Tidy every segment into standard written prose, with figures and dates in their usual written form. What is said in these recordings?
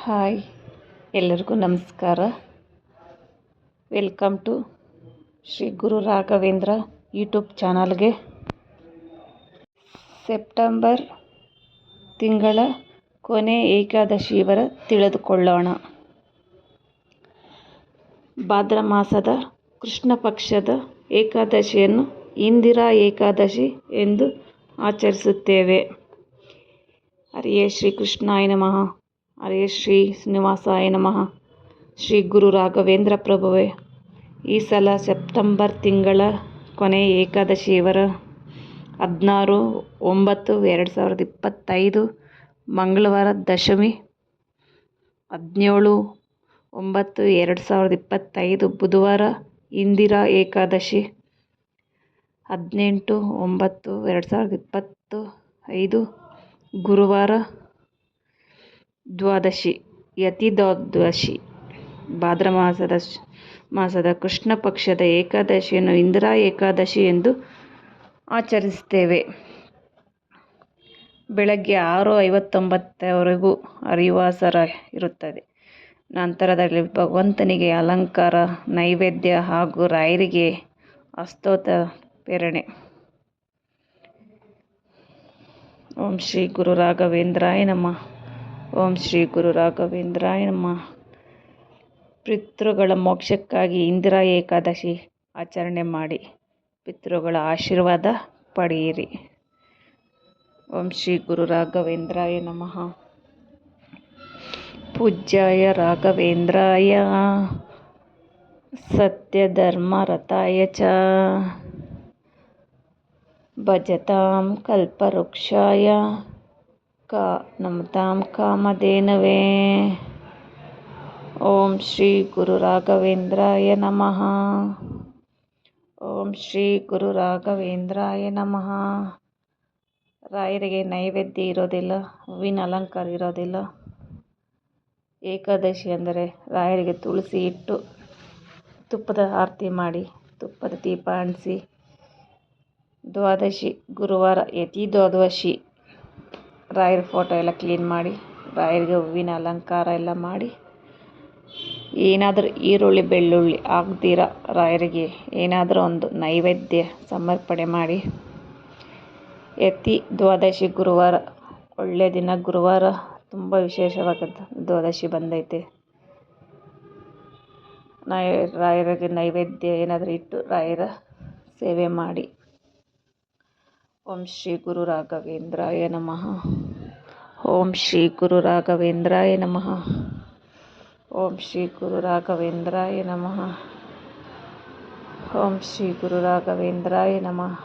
Hi, ಎಲ್ಲರಿಗೂ ನಮಸ್ಕಾರ. Welcome to Shri Guru Raghavendra YouTube ಚಾನಲ್ಗೆ. ಸೆಪ್ಟೆಂಬರ್ ತಿಂಗಳ ಕೊನೆ ಏಕಾದಶಿ ವರ ತಿಳಿದುಕೊಳ್ಳೋಣ. ಭಾದ್ರ ಮಾಸದ ಕೃಷ್ಣ ಪಕ್ಷದ ಏಕಾದಶಿಯನ್ನು ಇಂದಿರಾ ಏಕಾದಶಿ ಎಂದು ಆಚರಿಸುತ್ತೇವೆ. ಹರಿಯೇ ಶ್ರೀ ಕೃಷ್ಣಾಯ ನಮಃ. ಹರೇ ಶ್ರೀ ಶ್ರೀನಿವಾಸಾಯ ನಮಃ. ಶ್ರೀ ಗುರು ರಾಘವೇಂದ್ರ ಪ್ರಭುವೇ, ಈ ಸಲ ಸೆಪ್ಟೆಂಬರ್ ತಿಂಗಳ ಕೊನೆ ಏಕಾದಶಿಯವರ 16/9/2025 ಮಂಗಳವಾರ ದಶಮಿ, 17/9/2025 ಬುಧವಾರ ಇಂದಿರಾ ಏಕಾದಶಿ, 18/9/2025 ಗುರುವಾರ ದ್ವಾದಶಿ, ಯತಿ ದ್ವಾದಶಿ. ಭಾದ್ರ ಮಾಸದ ಕೃಷ್ಣ ಪಕ್ಷದ ಏಕಾದಶಿಯನ್ನು ಇಂದಿರಾ ಏಕಾದಶಿ ಎಂದು ಆಚರಿಸುತ್ತೇವೆ. ಬೆಳಗ್ಗೆ 6:59ವರೆಗೂ ಹರಿವಾಸರ ಇರುತ್ತದೆ. ನಂತರದಲ್ಲಿ ಭಗವಂತನಿಗೆ ಅಲಂಕಾರ, ನೈವೇದ್ಯ ಹಾಗೂ ರಾಯರಿಗೆ ಅಸ್ತೋತ್ರ ಪ್ರೇರಣೆ. ಓಂ ಶ್ರೀ ಗುರು ರಾಘವೇಂದ್ರಾಯ ನಮಃ. ಓಂ ಶ್ರೀ ಗುರು ರಾಘವೇಂದ್ರಾಯ ನಮಃ. ಪಿತೃಗಳ ಮೋಕ್ಷಕ್ಕಾಗಿ ಇಂದಿರಾ ಏಕಾದಶಿ ಆಚರಣೆ ಮಾಡಿ ಪಿತೃಗಳ ಆಶೀರ್ವಾದ ಪಡೆಯಿರಿ. ಓಂ ಶ್ರೀ ಗುರು ರಾಘವೇಂದ್ರಾಯ ನಮಃ. ಪೂಜ್ಯಾಯ ರಾಘವೇಂದ್ರಾಯ ಸತ್ಯಧರ್ಮರತಾಯ ಚ ಭಜತಾಂ ಕಲ್ಪವೃಕ್ಷಾಯ ನಮತಾಂ ಕಾಮಧೇನವೇ. ಓಂ ಶ್ರೀ ಗುರು ರಾಘವೇಂದ್ರಾಯ ನಮಃ. ಓಂ ಶ್ರೀ ಗುರು ರಾಘವೇಂದ್ರಾಯ ನಮಃ. ರಾಯರಿಗೆ ನೈವೇದ್ಯ ಇರೋದಿಲ್ಲ, ಹೂವಿನ ಅಲಂಕಾರ ಇರೋದಿಲ್ಲ. ಏಕಾದಶಿ ಅಂದರೆ ರಾಯರಿಗೆ ತುಳಸಿ ಇಟ್ಟು ತುಪ್ಪದ ಆರತಿ ಮಾಡಿ, ತುಪ್ಪದ ದೀಪ ಅಂಟಿಸಿ, ದ್ವಾದಶಿ ಗುರುವಾರ ಯತಿ ದ್ವಾದಶಿ ರಾಯರ ಫೋಟೋ ಎಲ್ಲ ಕ್ಲೀನ್ ಮಾಡಿ, ರಾಯರಿಗೆ ಹೂವಿನ ಅಲಂಕಾರ ಎಲ್ಲ ಮಾಡಿ, ಏನಾದರೂ ಈರುಳ್ಳಿ ಬೆಳ್ಳುಳ್ಳಿ ಹಾಕ್ದಿರ ರಾಯರಿಗೆ ಏನಾದರೂ ಒಂದು ನೈವೇದ್ಯ ಸಮರ್ಪಣೆ ಮಾಡಿ. ಯತಿ ದ್ವಾದಶಿ ಗುರುವಾರ ಒಳ್ಳೆಯ ದಿನ. ಗುರುವಾರ ತುಂಬ ವಿಶೇಷವಾದ ದ್ವಾದಶಿ ಬಂದೈತೆ. ರಾಯರಿಗೆ ನೈವೇದ್ಯ ಏನಾದರೂ ಇಟ್ಟು ರಾಯರ ಸೇವೆ ಮಾಡಿ. ಓಂ ಶ್ರೀ ಗುರು ರಾಘವೇಂದ್ರಾಯ ನಮಃ. ಓಂ ಶ್ರೀ ಗುರು ರಾಘವೇಂದ್ರಾಯ ನಮಃ. ಓಂ ಶ್ರೀ ಗುರು ರಾಘವೇಂದ್ರಾಯ ನಮಃ. ಓಂ ಶ್ರೀ ಗುರು ರಾಘವೇಂದ್ರಾಯ ನಮಃ.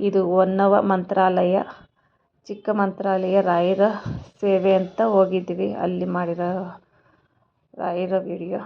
ಇದು ಹೊನ್ನವ ಮಂತ್ರಾಲಯ, ಚಿಕ್ಕ ಮಂತ್ರಾಲಯ. ರಾಯರ ಸೇವೆ ಅಂತ ಹೋಗಿದ್ವಿ, ಅಲ್ಲಿ ಮಾಡಿರೋ ರಾಯರ ವಿಡಿಯೋ.